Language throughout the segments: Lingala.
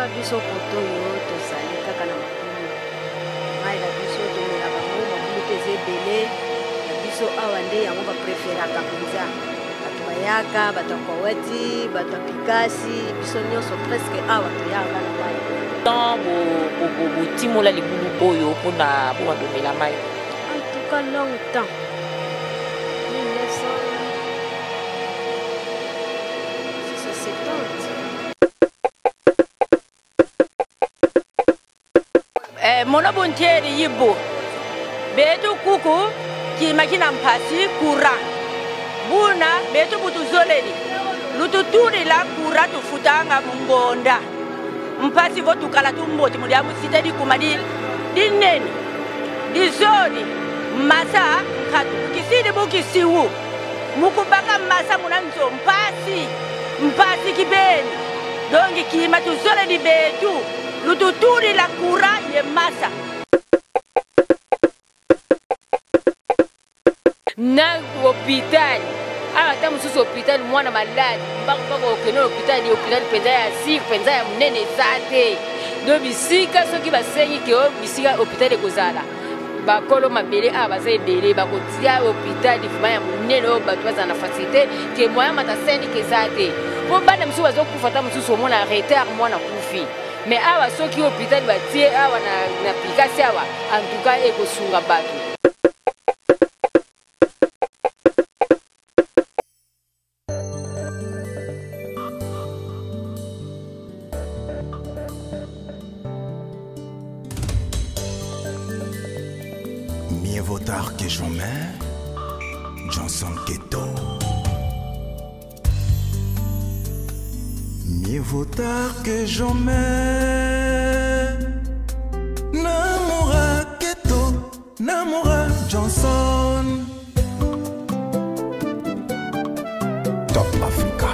biso koto yo tozali kaka na makulu mai na biso tomela bango makulu te eza ebele na biso awa nde yango bapreferaka mpenza bato bayaka bato ya koweti bato ya pikasi biso nyonso presque awa toyaka na mai tant botimola libulu oyo mpona bomamela mai en tout cas longtemps 1970. Mona bontieri yibo betu kuku kimakina mpasi kura buna betu butu zoleli lututuri la kura tufutanga mungonda mpasi votu kala tumboti mudi amusite di kumadi dineni dizoni masa nkatu kisidi bukisiwu mukubaka masa munanzo mpasi kibeni dongi kima tuzoleli betu lututuri la kura ye masa na hopital ata mususu hopital mwana maladi mpaka okende hopital penza ya sire penza ya munene eza te do bisika soki basengi ke bisika hopital ekozala bakolo mabele awa baza ebele bakotia hopital difuma ya munene oyo bato bazala na facilité ke moya matasendi ke eza te mpo bana mosusu bazokufa ata mosusu omona retard mwana kufi mais awa soki hopital batie awa na pikasi awa antuka ekosunga bato. Mieux vaut tard que jamais, Johnson Keto. Mieux vaut tard que jamais, Namora Keto, Namora Johnson. Top Africa.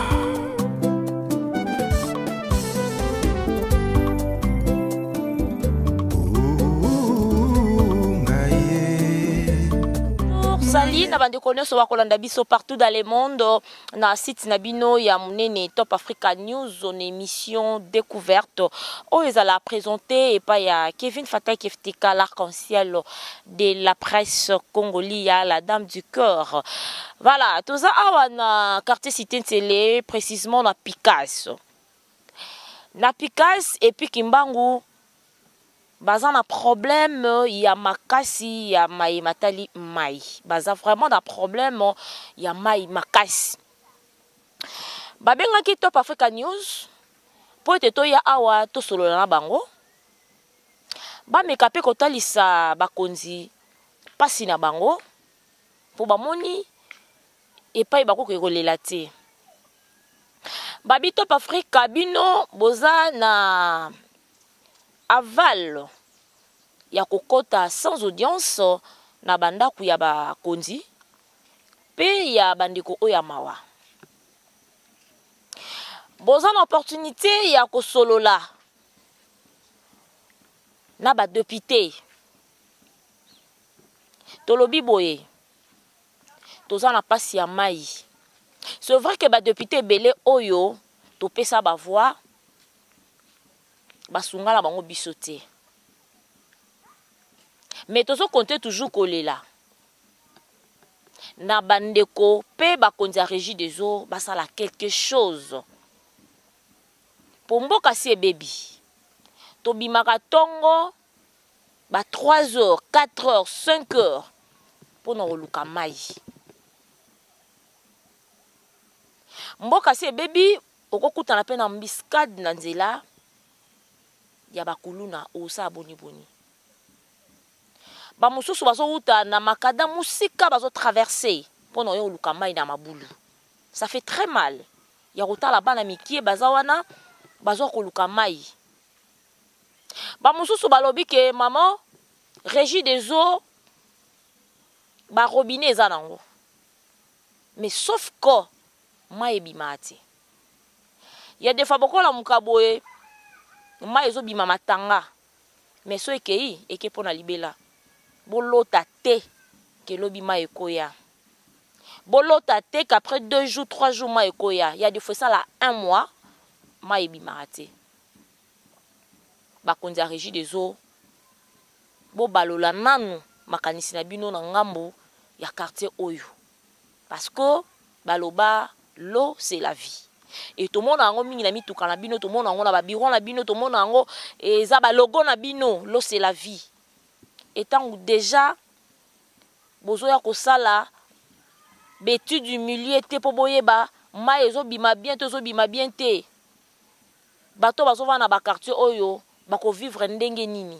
Sali na bande nyonso bakolanda biso partout dans le monde na site nabino ya munene Top Africa News en émission découverte où ils allaient présenter et pas ya Kevin Fatai Keftika l'arc-en-ciel de la presse congolaise, la dame du cœur. Voilà, tout ça awa na quartier cité télé précisément na Picasso. Na Picasso et puis Kimbangu baza na problème ya makasi ya mai matali mai baza vraiment na problème ya mai makasi babengaki Top Africa News po ete toya awa tosolola na bango bameka mpe kotalisa bakonzi pasi na bango po bamoni epai bakoki kolela te babi Top Africa bino boza na aval ya kokota sans audience na bandaku ya bakonzi pe ya bandeko oya mawa boza na opportunité ya kosolola na ba député tolobi boye toza na pasi ya mai c'est vrai que ba député belé oyo to pesa ba voix basungala bango biso te mais tozo compter toujours kolela na bandeko pe bakonzi ya régie des eaux basala quelque chose pour mboka si ebebi tobimaka tongo ba 3 heures 4 heures 5 heures pour na koluka mai mboka si ebebi okokutana pe na mbiscade na nzela ya bakuluna osa boni ba mususu bazo uta na makada musika bazo traverser pono yo luka mai na mabulu ça fait très mal ya kotala bana mikie baza wana bazo koluka mai ba mususu balobi ke maman régie des eaux ba robinet za nango mais sauf que mai bimati ya defa bokola mukaboye mai ezo bima matanga mais so ekei eke pona libela bolota te ke lobi mai ekoya bolota te qu'après 2 jours 3 jours mai ekoya il y a des fois ça là 1 mois mai bima te bakonzi ya régie des eaux bo balola nanu makanisi na bino na ngambo ya quartier oyo parce que baloba l'eau c'est la vie et tout le monde ango mingi na mituka na bino tout le monde ango na ba bureau na bino tout le monde ango eza ba logo na bino l'eau c'est la vie et tant déjà bozoya kosala betude du milieu te po boyeba ma ezobima bien tozobima bien te bato bazova na ba quartier oyo bako vivre ndenge nini.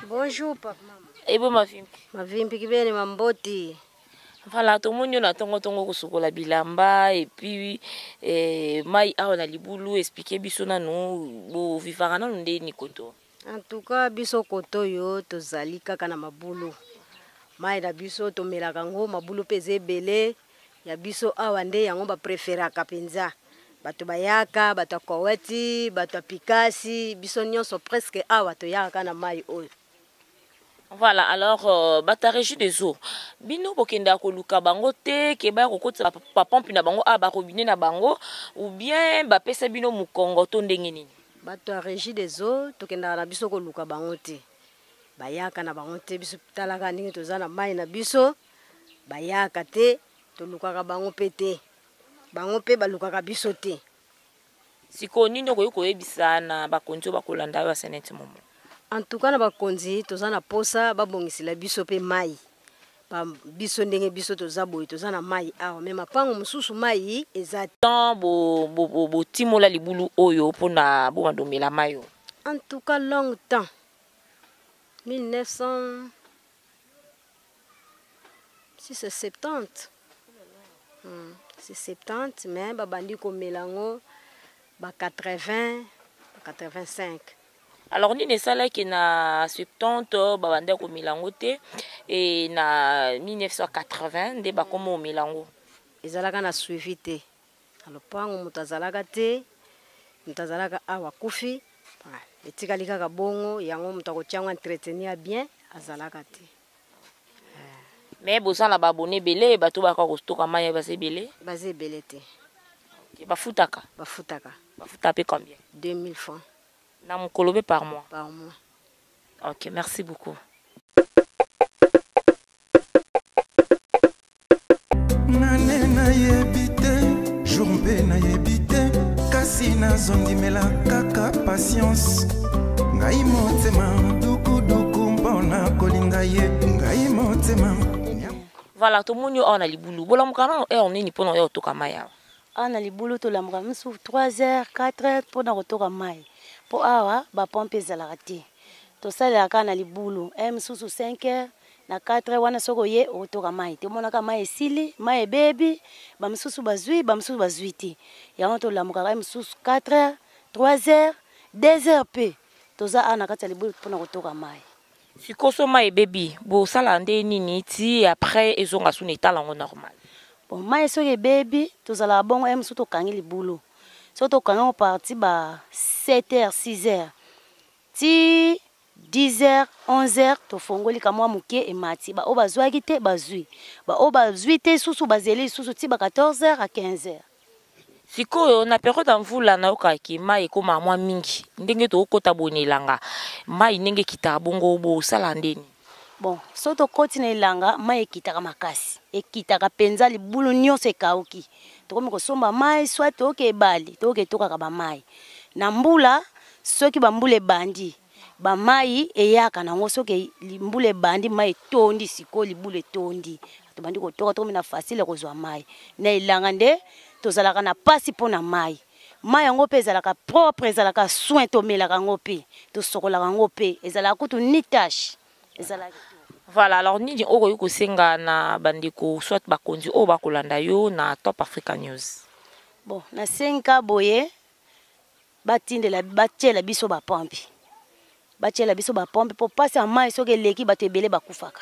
Bonjour papa mama. Ebo mavimbi. Mavimbi kibene mamboti. Voilà, tout le monde na tongo kosukola bilamba et puis mai awa na libulu expliquer biso na no bo vivara na ndeni koto. En tout cas biso koto yo tozali kaka na mabulu. Mai na biso tomelaka ngo mabulu peze ebele ya biso awa nde yango ba preferaka penza. Bato bayaka, bato koweti, bato pikasi, biso nyonso presque awa toyaka na mai oyo. Voilà, alors bata régie des eaux. Bino bokenda ko luka bango te ke ba ko kotsa pa pompe na bango a ba robinet na bango ou bien ba pesa bino mukongo to ndenge nini. Bato régie des eaux tokenda na biso ko luka bango te. Bayaka na bango te biso talaka ndenge tozana mai na biso bayaka te to luka bango pete. Bango pe balukaka biso te. Siko nini ko yebisana bakonzo bakolanda ba senete momo. En tout cas na bakonzi tozana posa babongisila biso pe mai. Ba biso ndenge biso tozaboyi tozana mai awa me mapango mususu mai eza tant bo timola libulu oyo pona bo mandomela mayo. En tout cas longtemps 1900 si c'est 70. C'est 70 mais babandi ko melango ba 80 85. Alors ni nesala ki na 70 babandi ko melango te et na 1980 nde bakomo melango. Ezalaka na suivi te. Alors pango mutazalaka te. Mutazalaka awa kufi. Etikali kaka bongo yango mutako tiango entretenir bien azalaka te. Mais bosala ba abonné belé bato ba ko stoka maya ba sebele. Ba sebele te. OK, ba futaka. Ba futaka. Ba futa pe combien? 2000 francs. Na mukolobe par mois. Par mois. OK, merci beaucoup. Nane na yebite, jourbe na yebite, kasi na zondimela kaka patience. Ngai motema duku duku mpona kolinga ye, ngai motema. Voilà, tout le monde on a libulu. Bola mukana on ni pona yo toka maya. On a libulu to la muka msu 3h 4h pona kotoka mai. Po awa ba pompe zalaka te. To sala kana libulu msusu 5h na 4h wana soko ye otoka mai. Te mona ka mai esili, mai baby, ba msusu bazui, ba msusu bazui te. Ya to la muka msusu 4h, 3h, 2h pe. To za ana kata libulu pona kotoka mai. Sikoso mai baby, bo sala nde nini ti après ezonga suna etalango normal. Bon mai soke baby, to zala bongo msusu to kangi libulu. So to kangi parti ba 7h, 6h. Ti 10h, 11h to fongoli kamwa muke e mati ba oba zwaki te bazui. Ba oba zui te susu bazeli susu ti ba 14h à 15h. Sikoyo na période mvula na okaki mai ekoma mwa mingi. Ndenge to okota bonelanga. Mai ndenge kita bongo bo sala ndeni. Bon, so to koti na ilanga mai ekitaka makasi. Ekitaka penza libulu nyonso ekauki. Tokomi kosomba mai soit toke ebali, toke toka ba mai. Na mbula soki ba mbule bandi. Ba mai eyaka na ngo soki mbule bandi mai tondi siko libule tondi. To bandi ko toka tokomi na facile kozwa mai. Na ilanga nde tozalaka na pasi pona mai. Mai yango pe ezalaka propre, ezalaka soin to melaka ngo pe. To sokolaka ngo pe, ezalaka kutu ni tâche. Ezalaka voilà, alors nini oko yuko senga na bandiko soit bakonzi o bakolanda yo na Top Africa News. Bon, na senga boye batindela batiela biso ba pompe. Batiela biso ba pompe po passer en mai soki leki bato ebele bakufaka.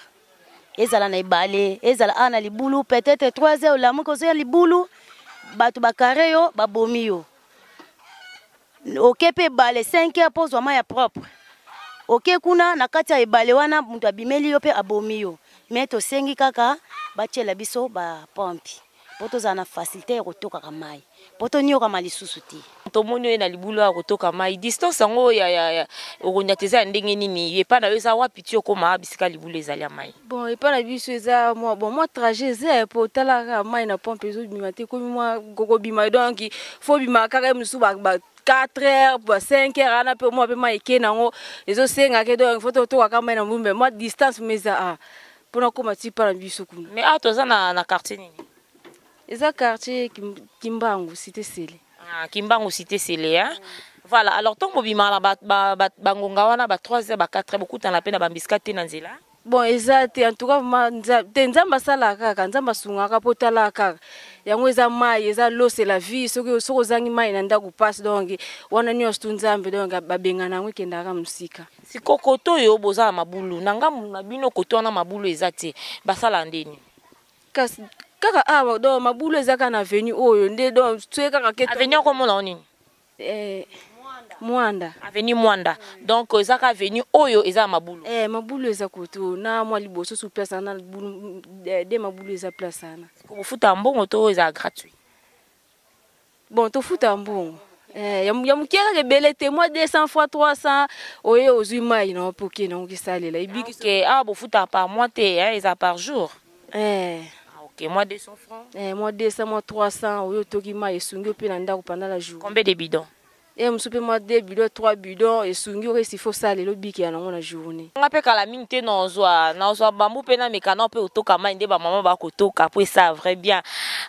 Ezala na ibale, ezala ana libulu peut-être 3h la muko zo libulu bato bakare yo babomi yo. Okepe bale 5h pozwa mai ya propre. Ok kuna na kati ya ebale wana mutu abimeli yo pe abomi yo. Mais to sengi kaka batiela biso ba pompe. po tozala na facilité ya kotokaka mai po toniokama lisusu te. tomoni oyo na libulu ya kotoka mai distance yango ya okonya te eza ya ndenge nini epa na yo eza wapi ti okoma bisika libulu ezali ya mai? Bon epa na biso eza mwa trajet eza po otalaka mai na pompe ezobima te komi mwa kokobima donc fo bima kaka mosusu 4 heures, 5 heures, on a peu moi mai ke nango ezosenga ke donc faut tokaka mai na mbumbe moi distance mais ça pour na koma ti pa na biso kuna. Mais toza na quartier nini? Eza quartier Kimbangu cité Sele. Kimbangu cité Sele hein. Voilà, alors tant bobima la bangonga wana ba 3 heures ba 4 heures beaucoup dans la peine ba biscuit te na nzela. Bon exact en tout cas nzamba sala kaka nzamba sungaka potala kaka yango eza mai eza l'eau c'est la vie soko zangi mai na ndako passe donc wana nyos tu nzambe donc babenga nango kendaka musika sikokoto yo boza mabulu nanga na bino koto na mabulu ezate basala ndeni kaka awa do mabulu ezaka na avenue oyo nde donc tue kaka keto avenue ko mona nini Mwanda. Avenue Mwanda. Donc ezaka avenue oyo eza mabulu. Mabulu eza koto na mwa liboso sous place na bulu de mabulu eza place na. Ko futa mbongo to eza gratuit. Bon to futa mbongo. Ya mukiaka ke bele te moi 200 fois 300 oye ozui mai na poke na ngisalela ibiki ke bo futa par mois te eza par jour. OK, moi 200 francs. Moi 200 moi 300 oyo toki mai esungi pe na ndako pendant la journée. Combien de bidons? Msupe moi 2 bidons 3 bidons et sungi ore s'il faut ça le biki ya na journée. On appelle kala minte na ozwa bambu pe na mekana pe otoka mai nde ba maman ba kotoka po ça vrai bien.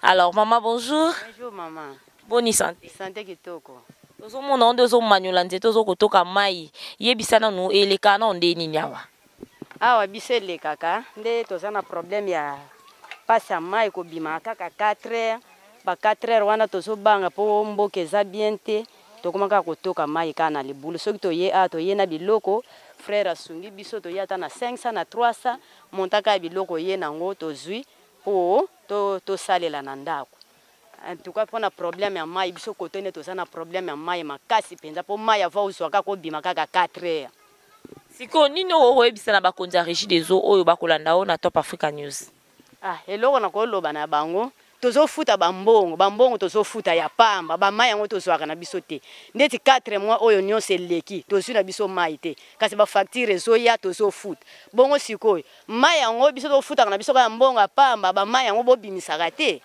Alors maman bonjour. Bonjour maman. Bonne santé. Santé kitoko. Tozo mona onde zo manyola nze tozo kotoka mai yebisana no eleka na onde nini awa. Awa bisele kaka nde toza na problème ya pasa mai ko bima kaka 4 heures ba 4 heures wana tozo banga po mboke za bien te. Tokomaka kotoka mai kana libulu soki toye na biloko frère asungi biso toye ata na 500 na 300 montaka biloko ye nango tozui po to salela na ndako. En tout cas pona problème ya mai biso kotone toza na problème ya mai makasi penza po mai ava uzwaka ko bima kaka 4 heures. Siko nini oyebisa na bakonzi ya Régie des eaux oyo bakolanda o na Top Africa News? Eloko na koloba na bango tozo futa bambongo tozo futa ya pamba ba mai yango tozwaka na biso te ndeti 4 mois oyo nyonse leki tozu na biso mai te kasi ba facture zoya tozo futa bongo sikoyo mai yango biso to futa na biso ka mbongo pamba ba mai yango bobimisaka te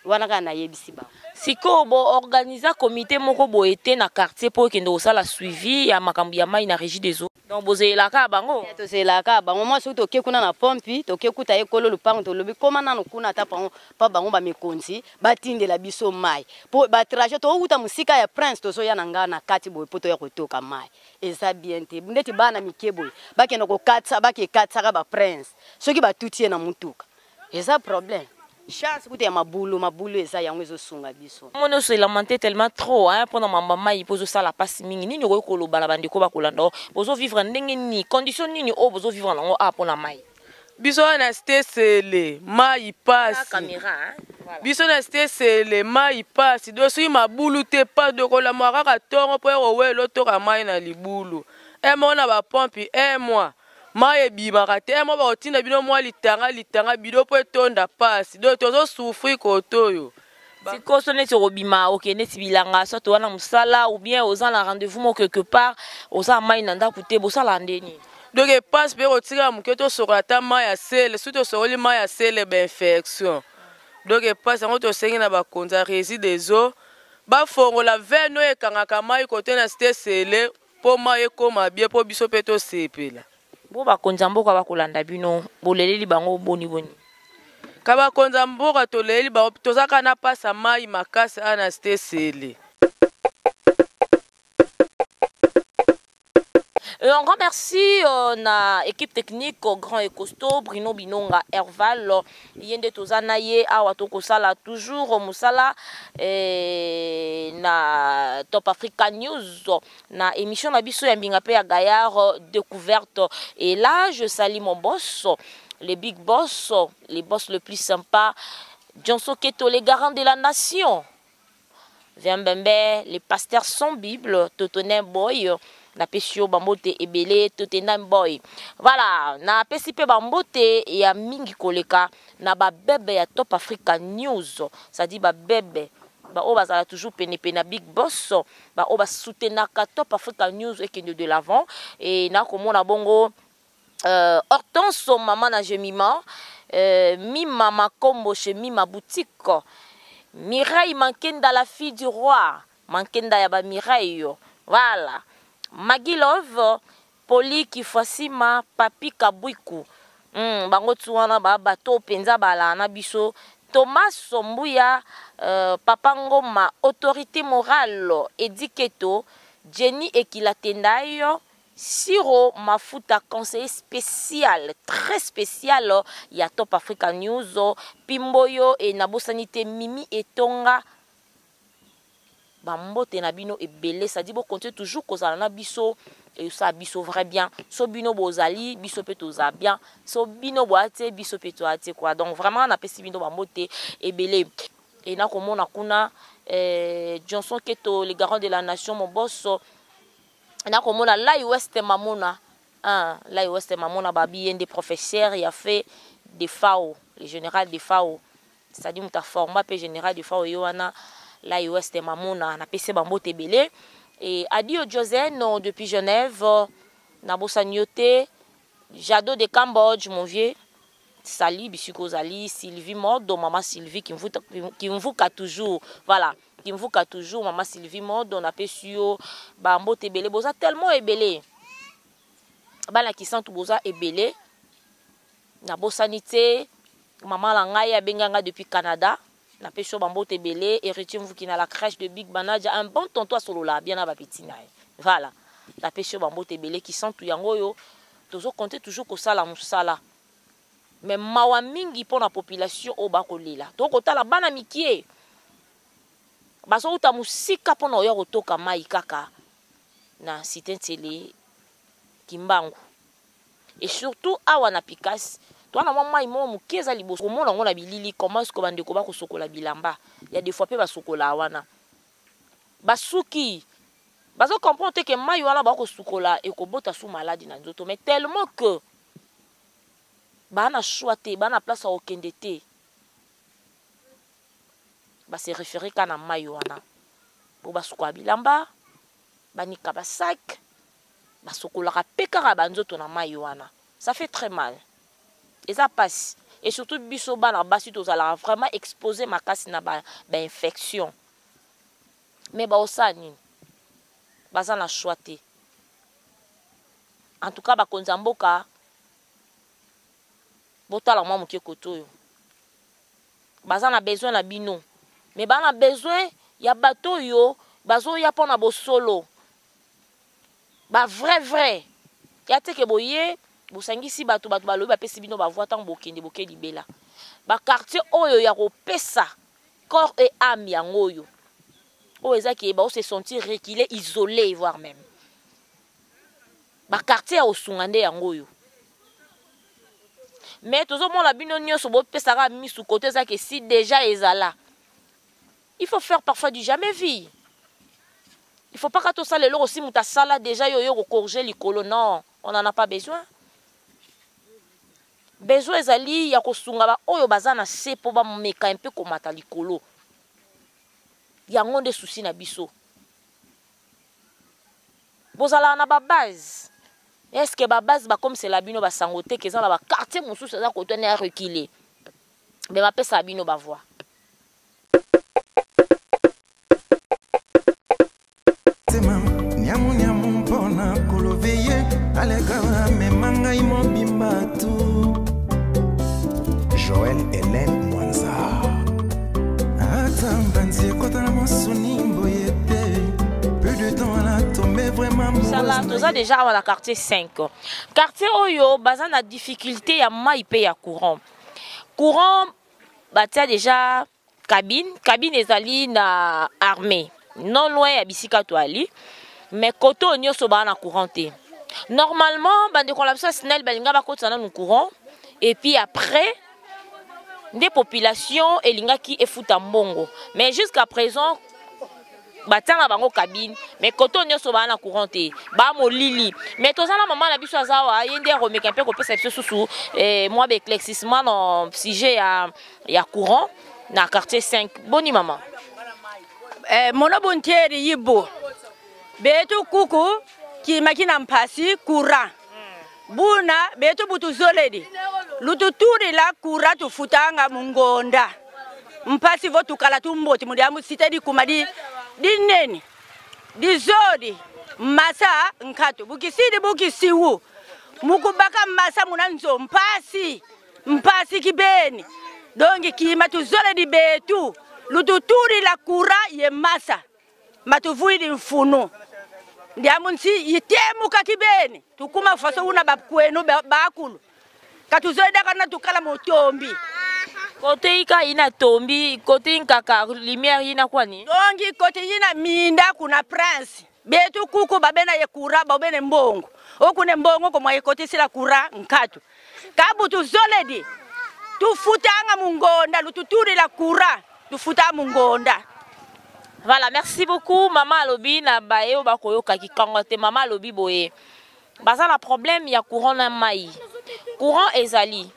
wana kana yebisi ba siko bo organiser comité moko bo été na quartier po kendo osala suivi ya makambu ya mai na Régie des eaux donc bozela ka bango tozela ka bango moi soki toke kuna na pompi toke kuta ekolo lupango to lobi koma nanu kuna ata pa bango ba mekonzi batindela biso mai po ba trajet to uta musika ya prince tozo ya nanga na kati boy poto ya kotoka mai eza bien te ndeti bana mikebo bakenda ko katsa bakekatsa ka ba prince soki batutie na mutuka eza problème. Chance kuti ya mabulu eza yango ezosunga biso. Mono se lamenté tellement trop pendant mama il pose ça la passe mingi nini ko koloba la bandeko ba kolanda bozo vivre ndenge ni condition nini o bozo vivre nango pona mai. Biso na stesele mai passe. Caméra biso na stesele mai passe do sui mabulu te pas de kola mwaka tongo po owelo toka mai na libulu. Mona ba pompi moi. Mai ebimaka te mo ba otinda bino mwa litanga bido po etonda pasi do tozo souffrir kotoyo siko so neti robima okende tibilanga so to wana musala ou bien aux en rendez-vous mo quelque part aux en mai na ndako te bosala ndeni donc passe pe otika muketo sokata mai ya sele surtout sokoli mai ya sele ba infection donc passe ngo to sengi na ba konza Régie des eaux ba fongola veno ekangaka mai kote na stesele po mai ekoma bien po biso pe to sepela. Bo bakonza mboka bakolanda bino boleleli bango boni. Kaba konza mboka toleleli bango tozaka na pasa mai makasi ana stesele. Un grand merci na équipe technique grand et costaud Bruno Binonga Herval yende tozana ye awa toko sala toujours musala na Top Africa News na émission na biso ya mbinga pe ya Gaillard découverte et là je salue mon boss le big boss les boss le plus sympa Johnson Keto les garants de la nation Viambembe les pasteurs sans Bible Totonin Boy na pesio bambote ebele Tottenham boy. Voilà, na pesi pe bambote ya mingi koleka na ba bebe ya Top Africa News. Ça dit ba bebe ba o bazala toujours pene na Big Boss, ba o ba soutenaka Top Africa News et qui de l'avant et na komona bongo Hortense maman na Jemima Mima Makombo chez Mima boutique, Mireille Mankenda la fille du roi, Mankenda ya ba Mireille. Voilà. Magilove Poli Kifasima Papi Kabwiku. Bango tuwana ba bato penza bala na biso. Thomas Sombuya Papa Ngoma autorité morale Ediketo Jenny Ekilatendayo Siro Mafuta conseiller spécial, très spécial, il y a Top Africa News, Pimboyo et Nabosanité Mimi et Tonga. Bambote Nabino et Belé, ça dit bon continuer toujours qu'on a biso et ça biso vrai bien. So bino bozali, biso petoza bien. So bino boate, biso petoate quoi. Donc vraiment on a pesi bino bambote et Belé. Et na comme on a kuna Johnson Keto, le garant de la nation, mon boss. Na komona Lai West Mamona, Lai West Mamona babi des professeurs, il a fait des FAO, le général des FAO, c'est-à-dire muta format pe général des FAO yoana Lai West Mamona na pese bambote belé et adio Josène depuis Genève na bosanyote Jado de Cambodge mon vieux Sali Bisuko Zali Sylvie Modo maman Sylvie qui me vous toujours voilà. Qui me voit toujours maman Sylvie Mode on a pesio bambo tebele boza tellement ebele bana qui sent tout boza ebele na bosanité maman la ngai abenganga depuis Canada na pesio bambo tebele héritier vous qui na la crèche de Big Banaja un bon tonton solo là bien na ba petit naï voilà na pesio bambo tebele qui sent tout yango yo tozo compter toujours ko sala musala mais mawa mingi pour la population au bakolela to kotala bana mikie baso uta musika pona oya kotoka mai kaka na site tele Kimbangu et surtout awa na Pikas to na mama imo mukeza liboso komona ngona bilili comment est-ce que bande ko ba ko sokola bilamba il y a des fois pe ba sokola wana basuki baso comprendre que mai wana ba ko sokola et ko bota sous maladie na nzoto mais tellement que bana choité bana place au kendete ba se référer kana mayo wana bo basukwa bilamba banika ba sac basokola ka pekara banzoto na mayo wana ça fait très mal et ça passe et surtout biso bana basi tozala vraiment exposé makasi na ba infection mais ba osani baza na choité en tout cas ba konzamboka botala mwa muke kotoyo baza na besoin na bino. Mais on a besoin, il y a bateau yo, bazo ya pona bo solo. Ba vrai. Ya te ke boye, bo sangisi bato balobi ba pesi bino ba voix tant bokende boke libela. Ba quartier oyo ya ko pesa corps et âme yango yo. O ezaki ba o se sentir reculé, isolé voire même. Ba quartier o sungande yango yo. Mais tout le monde a bino nyoso bo pesa ka mi sous côté ça que si déjà ezala. Il faut faire parfois du jamais vu. Il ne faut pas que tout ça le aussi muta sala déjà yo corriger likolo non, on n'en a pas besoin. Besoin ezali ya kosunga ba oyo bazana se po ba meka un peu komata likolo. Yango nde souci na biso. Bozala na ba base. Est-ce que ba base ba comme c'est la bino ba sangote que ça la ba quartier mosusu ça côté na reculer. Mais ba pesa bino ba voix. Nyamu mpona koloveye aleka memanga imobimba tu Joël Hélène Mwanza Atambanzi kota na mosuni mboyete peu de temps à la tomber vraiment ça là toza déjà à la quartier 5 quartier oyo baza na difficulté ya mai pe ya courant batia déjà cabine ezali na armée non loin ya bisika to ali mais koto nyoso ba na couranté normalement bande ko la biso snel balinga ba kotana no courant et puis après des populations elinga ki efuta mbongo mais jusqu'à présent batianga bango cabine mais koto nyonso bana courant te ba molili mais tozala maman na biso azawa yende remeka un peu kopesa biso susu moi ba éclaircissement dans sujet ya courant na quartier 5 boni maman mono bontieri yibo betu kuku ki makina mpasi courant buna betu butu zoledi lututuri la courant tufutanga mungonda mpasi votu kala tumboti mudiamu sitedi kumadi dineni dizodi masa nkatu bukisidi bukisiwu mukubaka masa munanzo mpasi kibeni dongi kima tuzole di betu lututuri la kura ye masa matuvuidi mfunu ndiamunsi yitemu kakibeni tukuma faso una bakwenu bakulu katuzole daka na tukala motombi côté ika ina tombi côté nkaka lumière ina kwani dongi côté ina minda kuna prince betu kuku babena ye kura babene mbongo okune mbongo ko mwa côté sila kura nkatu kabutu zoledi tufutanga mungonda lututuri la kura tufuta mungonda. Voilà, merci beaucoup maman alobi na bae o bakoyoka kikangote maman alobi boye baza la problème ya courant na mai courant ezali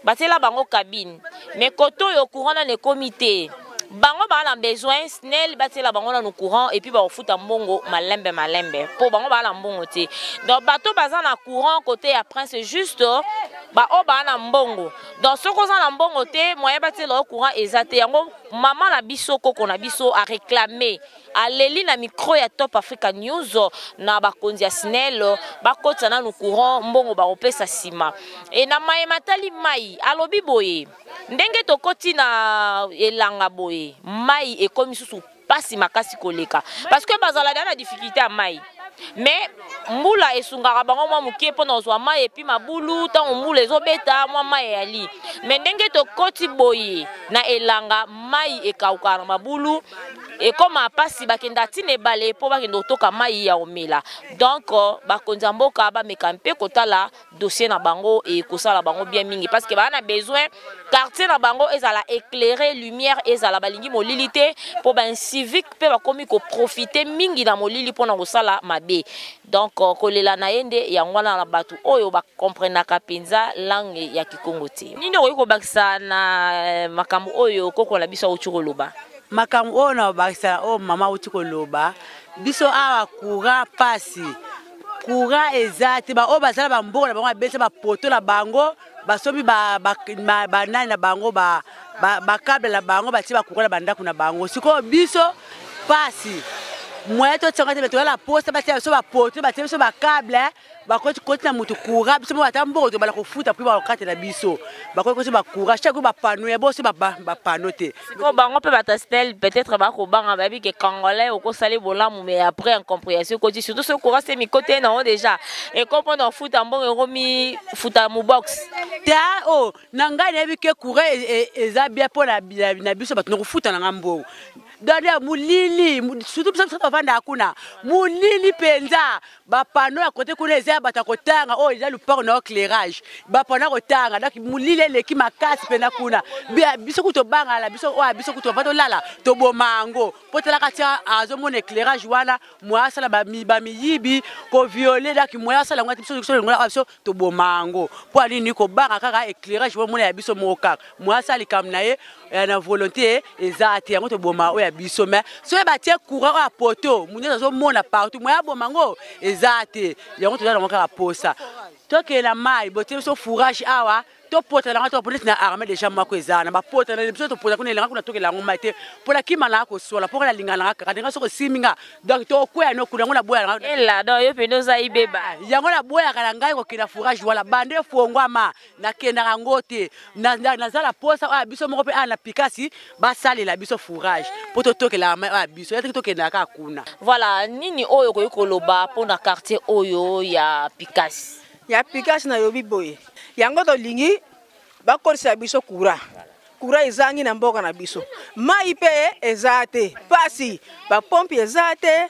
batela bango cabine mais koto yo courant na le comité bango ba na besoin snel batela bango na no courant et puis ba ofuta mbongo malembe po bango ba na mbongo te donc bato baza na courant côté ya prince juste ba o ba na mbongo donc ce ko za na mbongo te moyen batela courant ezate yango maman na biso koko na biso a réclamer aleli na micro ya Top Africa News na bakonzi ya snel bakota na no courant mbongo ba opesa sima et na mai matali mai alobi boye ndenge tokoti na elanga boye mai ekomi susu pasi makasi koleka parce que bazala na difficulté à mai mais mbula esungaka bango mwa mukie pona ozwa mai epi mabulu tango mbula ezobeta mwa mai yali mais ndenge tokoti boye na elanga mai ekauka na mabulu ekoma pasi bakenda tine bale po bakenda otoka mai ya omela donc bakonza mboka bameka mpe kotala dossier na bango et kosala bango bien mingi parce que bana besoin quartier na bango ezala éclairer lumière ezala balingi molili te po ba civique pe bakomi ko profiter mingi na molili pona kosala mabe donc kolela na yende ya ngwana na batu oyo ba comprenaka penza langue ya Kikongo te nini oyiko bakisa na makambo oyo koko la biso uchukoloba makambo oyo na bakisa o mama uchukoloba biso awa courant pasi courant ezati ba o bazala ba mbongo na bango abese ba poto na bango basobi ba nani na bango ba câble na bango ba ti ba courant na bandako na bango siko biso pasi mweto tsangate beto la poste ba ti so ba poto ba ti so ba câble bakoti koti na mutu courant biso ba tambo to bala ko futa puis ba okate na biso bakoti ba courant chaque ba panneau ya bosi ba panneau te ko bango pe ba tastel peut-être ba ko banga ba bi ke congolais o ko sali bolamu mais après en compréhension ko dit surtout ce courant c'est mi côté non déjà et comprendre futa mbongo romi futa mu box ta o nanga na bi ke courant eza bien pour na biso ba to futa na ngambo dada mulili surtout biso bavanda akuna mulili penza ba panneau ya côté kuna eza batakotanga o eza lupako na éclairage ba panneau kotanga donc mulili leki makasi pena kuna biso kuto banga la biso o biso kuto vato lala to bomango potela katia azomona éclairage wana mwasa la ba miyibi ko violer donc mwasa la ngati biso to bomango po ali ni ko banga kaka éclairage wo mona ya biso moka mwasa likamna ye na volonté ezati yango to boma o ya biso mais so ba tie courant a poto munyo zo mona partout moya bomango ezati yango to na moka posa to ke la mai botie so fourrage awa to pota la to police na armée déjà mako ezana ba pota na biso to pota kuna lenga kuna to ke la ngoma te pola kimala ko sola pour la lingana ka denga so ko siminga donc to ko ya no kuna ngona boya ela do yo pendo za ibeba yango na boya kala ngai ko kina fourrage wala bande fongwa ma na kenda ngote na zala posa a biso moko pe ana pikasi ba sali la biso fourrage poto to ke la a biso ya to ke na ka kuna voilà nini oyo ko yokoloba pona quartier oyo ya pikasi na yobi boye yango to lingi bakorisa biso kura ezangi na mboka na biso mai pe ezate pasi ba pompe ezate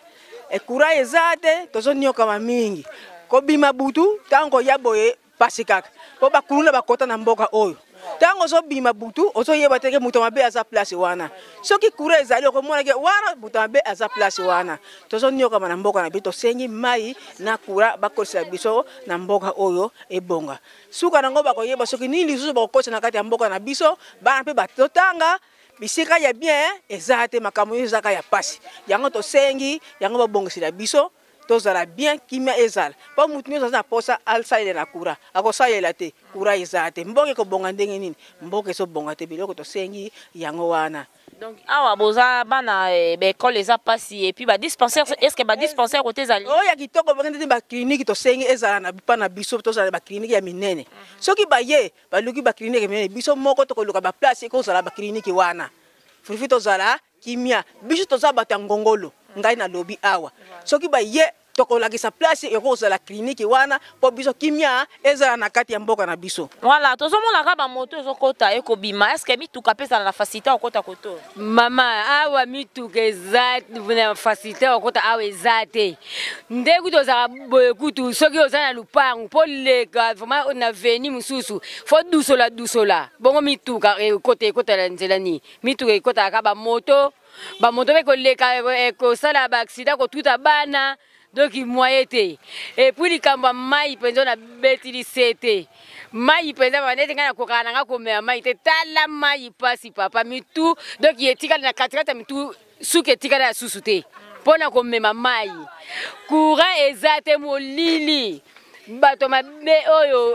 e kura ezate tozo nyoka mingi ko bima butu tango ya boye pasi kaka po bakulula bakota na mboka oyo Tango zo bima butu ozo yeba teke muto mabe aza place wana soki courant ezali okomona ke wana muto mabe aza place wana tozo nyoka na mboka na bito sengi mai na courant bakolisa biso na mboka oyo ebonga suka nango bakoyeba soki nini lisusu bakokosa na kati ya mboka na biso bana mpe batotanga bisika ya bien ezate makambo ezaka ya pasi yango to sengi yango babongisila biso tozala bien kimia ezala pa mutu nyoza na posa alsaile na courant akosalela te courant ezate mboke ko bonga ndenge nini mboke so bonga te biloko to sengi yango wana. Donc awa boza bana école eza pasi et puis ba dispensaire est-ce que ba dispensaire côté zali oh ya kitoko bakende ba clinique to sengi ezala na bipa na biso to zala ba clinique ya minene soki baye baluki ba clinique ya minene biso moko to koluka ba place ko zala ba clinique wana frifi to zala kimia biso to zaba tangongolo ngai na lobi awa soki baye tokolakisa place ekozala clinique wana po biso kimia ezala na kati ya mboka na biso. Voilà, tozomona ka ba moto ezokota ekobima. Est-ce que mituka pesa na facilité okota koto? Mama, awa mituka ezate na facilité okota awa ezate. Ndeko tozala boyekutu soki ozana lupangu po leka vraiment na veni mususu. Fo dusola. Bongo mituka ekota la nzela ni. Mituka ekota ka ba moto beko leka ekosala ba accident ko tuta bana. Donc il moyete et puis les kamba mai penzo na betili sete mai penza banete ngana kokana ngako me mai te tala mai pasi papa mitu donc yetika na katikata mitu suke tika na susute pona ko mema mai courant ezate molili bato mabe oyo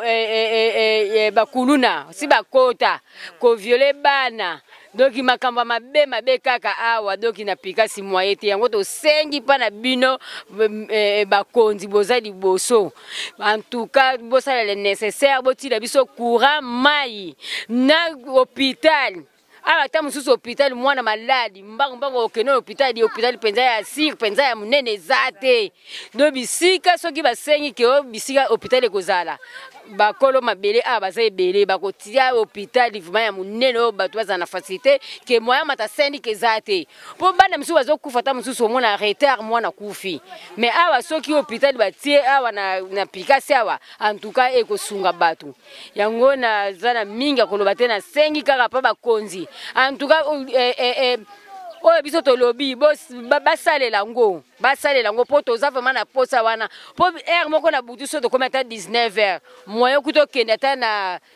bakuluna si bakota ko violer bana. Donc makamba mabe kaka awa donc inapika si moyete yango to sengi pa na bino bakonzi bozali boso en tout cas bosala le nécessaire botila biso courant mai na hôpital ala ta mususu hôpital mwana maladi mbango okeno hôpital penza ya sir penza ya munene zate do bisika soki basengi ke bisika hôpital ekozala bakolo mabele baza ebele bakotia hôpital vraiment ya munene o bato baza na facilité ke moya mata sendi ke zate po bana mususu bazokufa ta mususu mona retard mwana kufi mais awa soki hôpital batie awa na pikasi awa en tout cas ekosunga bato yango na zana minga koloba te na sengi kaka pa bakonzi en tout cas oyo biso tolobi basalela ngo po toza vraiment na posa wana po air moko na butu so tokoma ata 19h moyo kuto kenda ta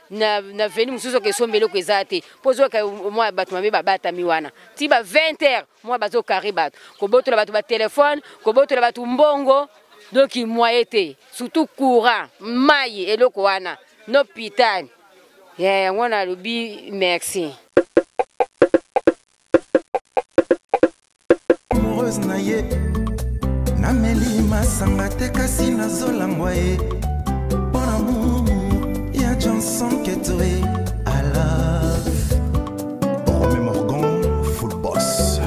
na veni mususu ke sombelo ko ezate po zo ka mo bato mabe babata mi wana ti ba 20h mo bazo kari bato ko botola bato ba téléphone ko botola bato mbongo donc moyete surtout courant mai eloko wana no hôpital ngona lobi merci. Na ye nameli masanga te kasi nazolangwa ye bon amour ya Johnson Ketoé I love Romain Morgan full boss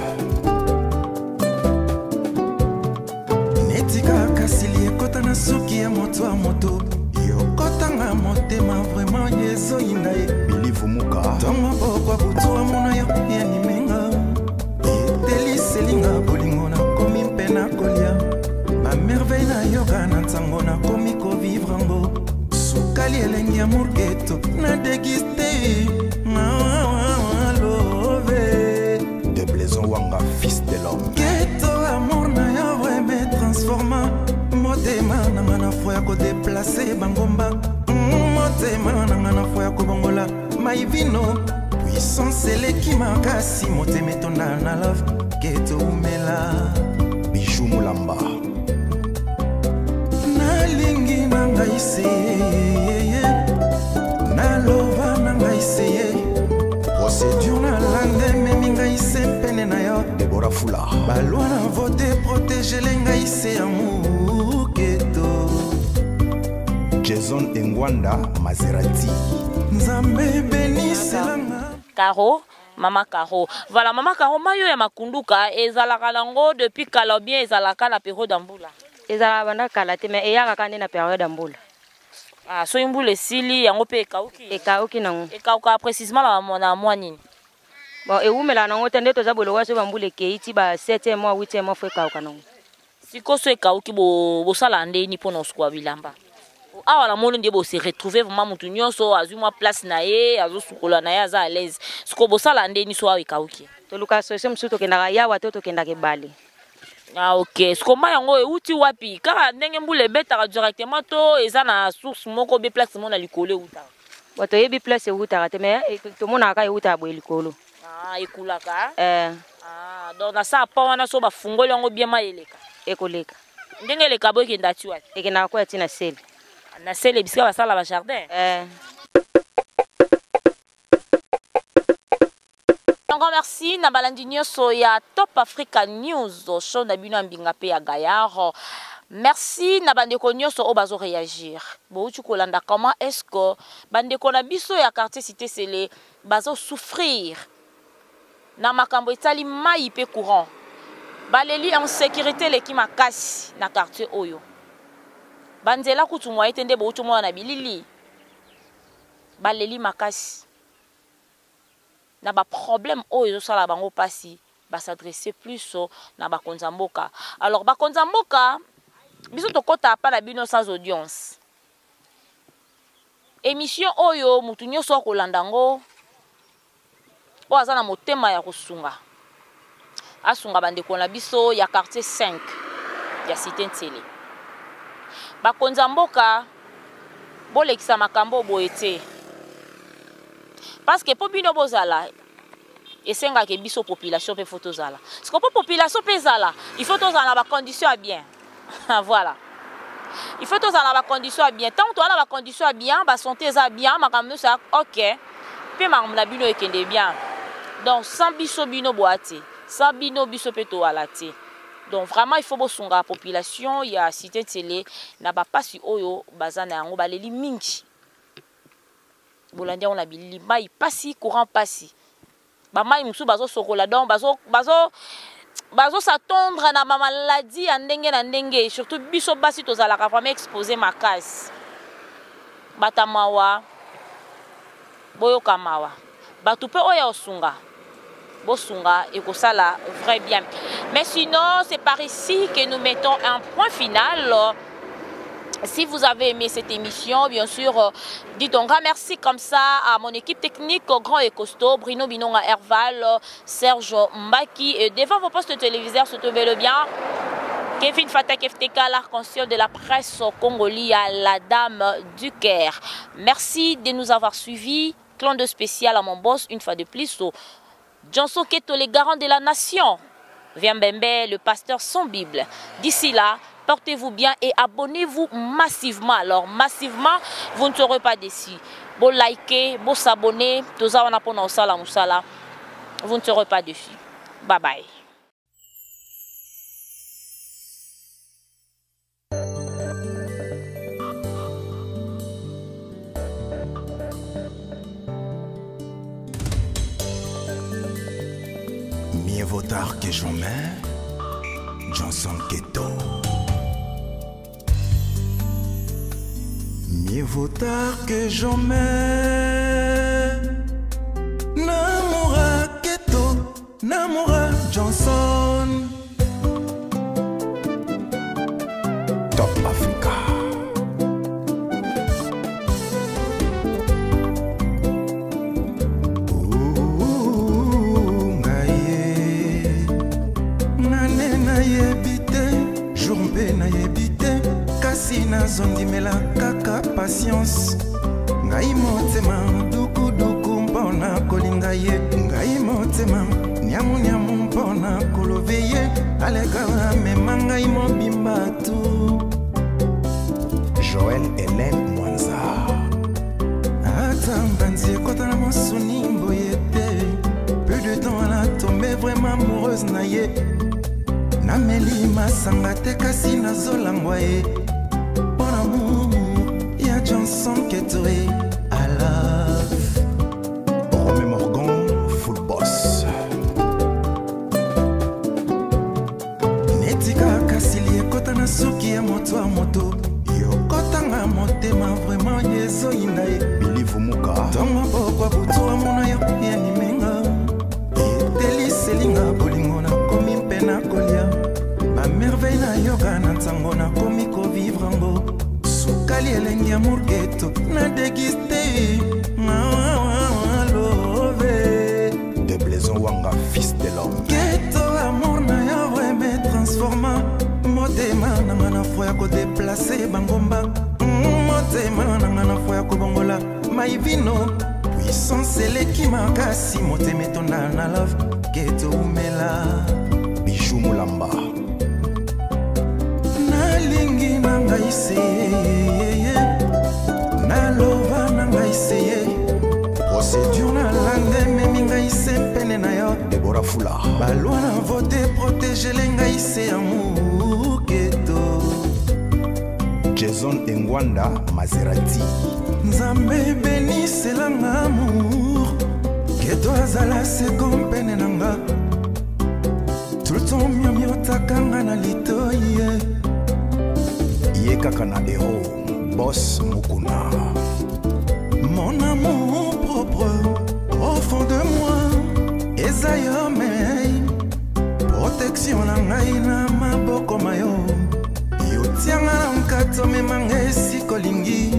netika kasili ekota na suki ya moto a moto yokotanga motema vraiment yezo inda ye bilivu muka tongo pokwa butu amona yo ya nimenga selinga bolingo na komi pena kolia ma merveille na yoga na ntango na komi ko vivre ngo sukali elengi ya murgeto na dégusté love de Blaison Wanga fils de l'homme geto amour na yo vraiment transforma motema na ngana foya ko déplacer bangomba motema na ngana foya ko bongola maivino puissance eleki makasi motema etonda na love Geto umela Bijou Mulamba nalingi nanga iseye nalova nanga iseye procédure na lande meminga ise pene na yo Deborah Fula balwa na vote protéger lenga ise amour Geto Jason Engwanda Maserati Nzambe beniselanga Caro Mama Caro. Voilà, Mama Caro, mayo ya makunduka ezalaka lango depuis kala bien ezalaka na période d'ambula. Ezala banda kala te mais eyaka kande na période d'ambula. Ah, so imbula sili yango pe ekauki. Ekauki nango. Ekauka précisément na mois nini. Bon, eumela nango tende toza boloko so bambula keiti ba 7e mois 8e mois fo ekauka nango. Siko so ekauki bo sala ndeni pona osukwa bilamba. awa na moni ndie se retrouver vraiment mutu nyonso azwi mwa place na ye azosukola na ye aza à l'aise siko bosala ndeni so awa ekauki toluka solution mosusu tokendaka yawa te tokendaka ebale. Ah ok, siko mai yango euti wapi kaka ndenge mbula ebetaka directement to eza na source moko be place mona likolo eutaka bato yebi place eutaka te mais tomonaka kaka eutaka boye likolo. Ah ekulaka donc na sa pa wana so bafungoli yango bien mai eleka ekoleka ndenge eleka boye ekenda ti wapi ekendaka koya ti na sele bisika basala ba jardin. Encore merci na balandi nyonso ya Top Africa News show na bino mbinga pe ya Gayar. Merci na bandeko nyonso o bazo réagir. Boutu kolanda comment est-ce que bandeko na biso ya quartier Cité Sele bazo souffrir na makambo etali mai pe courant. Baleli en sécurité leki makasi na quartier oyo. Banzela kutu mwa etende boutu mwa na bilili. Baleli makasi. Na ba problème oyo sala bango pasi ba s'adresser plus na ba konzamboka. Alors ba konzamboka biso tokota pa na bino sans audience. Émission oyo mutu nyonso kolandango o azana motema ya kosunga. Asunga bandeko na biso ya quartier 5 ya Cité Ntele. Ba konzamboka bolekisa makambo boete. Parce que pour bino bozala esenga ke biso population pe photo zala. Parce que pour population pe zala, il faut tous dans la condition à bien. Voilà. Il faut tous dans la condition à bien. Tant que tu as la condition à bien, ba santé za bien, makamno ça OK. Pe na bino ekende bien. Donc sans biso bino boate, sans bino biso pe to alate. Donc vraiment il faut bosunga la population ya Cité Télé na ba pasi oyo bazana yango baleli mingi. Bolandia on a bilili mai pasi courant pasi ba mai musu bazo sokola donc bazo s'attendre na maladie ya ndenge na ndenge surtout biso basi tozalaka vraiment exposer makasi batamawa boyoka mawa batu pe oya osunga bosunga ekosala vrai bien. Mais sinon c'est par ici que nous mettons un point final. Si vous avez aimé cette émission, bien sûr, dites un grand merci comme ça à mon équipe technique, grand et costaud, Bruno Binonga Herval, Serge Mbaki. Et devant vos postes téléviseurs, se trouvez le bien. Kevin Fatak FTK, l'arc-en-ciel de la presse congolais, à la dame du Caire. Merci de nous avoir suivis. Clan de spécial à mon boss, une fois de plus, au Johnson Keto, les garants de la nation. Viambembe, le pasteur sans Bible. D'ici là, portez-vous bien et abonnez-vous massivement. Alors, massivement, vous ne serez pas déçus. Bon liker, bon s'abonner, vous ne serez pas déçus. Bye bye. Mieux vaut tard que jamais, Johnson Keto. Mieux vaut tard que jamais. Namora Keto, Namora Johnson. Top Africa. Ngaye, nane na yebite, jourbe na yebite, kasi na zondimela kaka patience. Ngai motema duku duku mpona kolinga ye, ngai motema nyamu nyamu mpona kolove ye, aleka mema ngai mobimba tu. Joël Hélène Mwanza. Attends, banzi ekota na mosuni mboye te. Peu de temps elle a tombé vraiment amoureuse na ye. Nameli masanga te kasi nazolangwa ye. Bon amour, ya Johnson Keto I love. Romain Morgan, full boss. Netika kasili ekota na suki ya moto a moto. Yokota nga motema vraiment yezo indaye. Bilivu muka. Tongo bokwa butu wa mona yo ya nimenga. Eteli selinga bolingo na komi mpena kolia. Ma merveille na yoga na ntango na komi ko vivre ango. Suka nasali elengi amour geto na dégusté love de Blaison Wanga fils de l'homme geto amour na yo me transforma motema nanga na fo ya kodeplace bangomba motema nanga na fo ya kobongola maivino puissance eleki makasi motema etonda na love geto umela bijou mulamba nalingi nanga iseye naloba nanga iseye procédure na lande memi ngai se pene na yo Deborah Fula balwa na vote protéger le ngai se amour geto Jason Engwanda Maserati Nzambe beniselanga amour geto azala se kompene nanga tout le temps miomiotaka na litoye ye kaka na héros boss mukuna mon amour propre au fond de moi ezayome protection na ngai na maboko mayo yotianga na mkato memanga esikolingi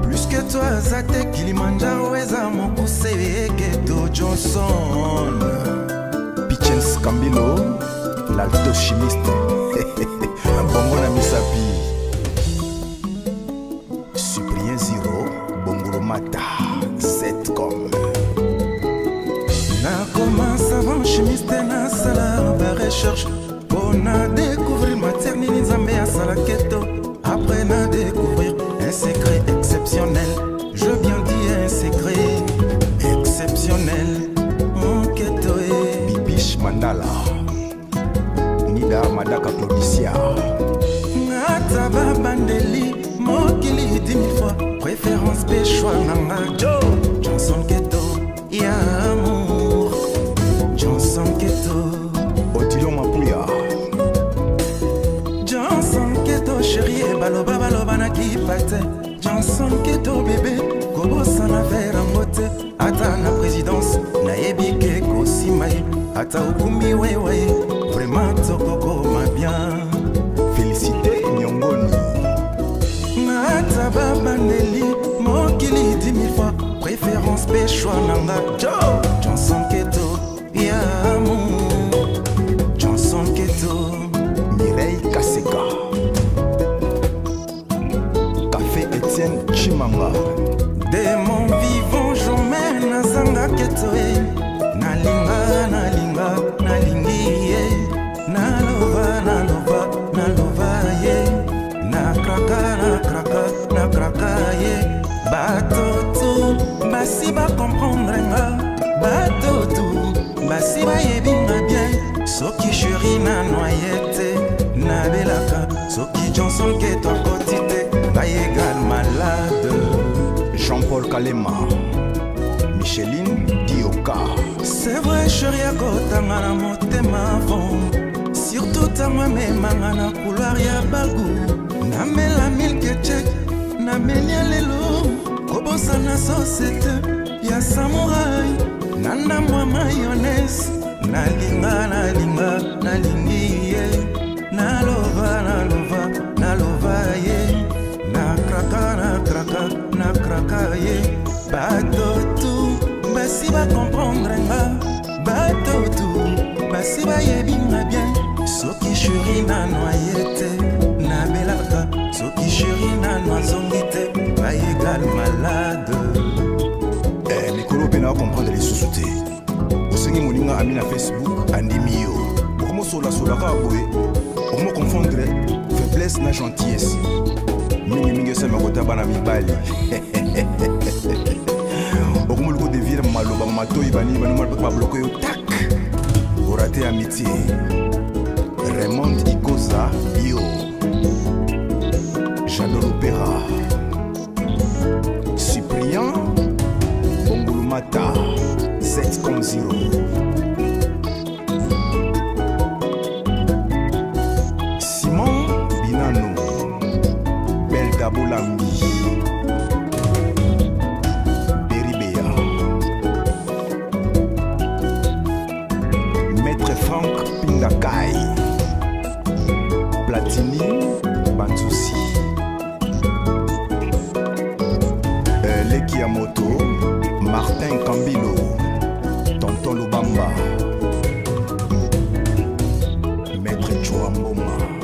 plus que toi zate Kilimanjaro eza mokuse Geto Johnson Pichens Kambilo l'alto chimiste bongo na misapi Cyprien Ziro Bongoro Mata 7 comme na commence avant chimiste na sala ba recherche on a découvert maternité Nzambe à Salaketo après na découvrir un secret exceptionnel je viens dire un secret exceptionnel mon keto et Bibiche Mandala Nida Madaka Provincia Nataba Bandeli Mokili 10 000 fois préférence péchoua Nanga Joe Johnson Keto ya amour Johnson Keto Otilo Mapouya Johnson Keto chérie baloba baloba na kipate Johnson Keto bébé kobosa na vera mote ata na présidence na yebike kosimaye ata okumi wewe vraiment tokoko ma bien félicité Nyongoni ata babandeli mokili 10 000 fois préférence péchoua nanga Joe Johnson Keto ya amour Johnson Keto Mireille Kaseka Café Etienne Chimanga de mon vivant j'emmène na zanga Keto nalinga nalinga nalingi nalova nalova nalova ye na kraka ye bato tu basi ba comprendre nga bato tu basi ba yebinga bien soki chéri na noyete na belaka soki Johnson Keto kotite ba égal malade Jean-Paul Kalema Micheline Dioka c'est vrai chéri akotanga na motema avant surtout ta memanga na couloir ya bagu na mela milk check na menia lelo kobosa na société ya samouraï nanda mwa mayonnaise nalinga nalinga nalingi ye nalova nalova nalova ye na kraka ye bato tu basi ba comprendre nga bato tu basi ba yebinga bien soki chéri na noyete na belaka soki chéri na noizongi te ba égal malade mikolo pena comprendre les sous-soutés osengi moninga ami na Facebook andimi yo okomosola-solaka boye okomo confondre faiblesse na gentillesse mingi esa makota bana mibali okomoluko devire maloba matoi bani babloke yo tak orate amitié Raymond Ikoza Bio J'adore l'opéra Cyprien Bongulumata 7.0 Simon Binano Belgabo Lambi Beribea Maître Franck Pindakai Platini Bantousi Martin Kambilo, Tonton Lubamba, Maître Chouamboma.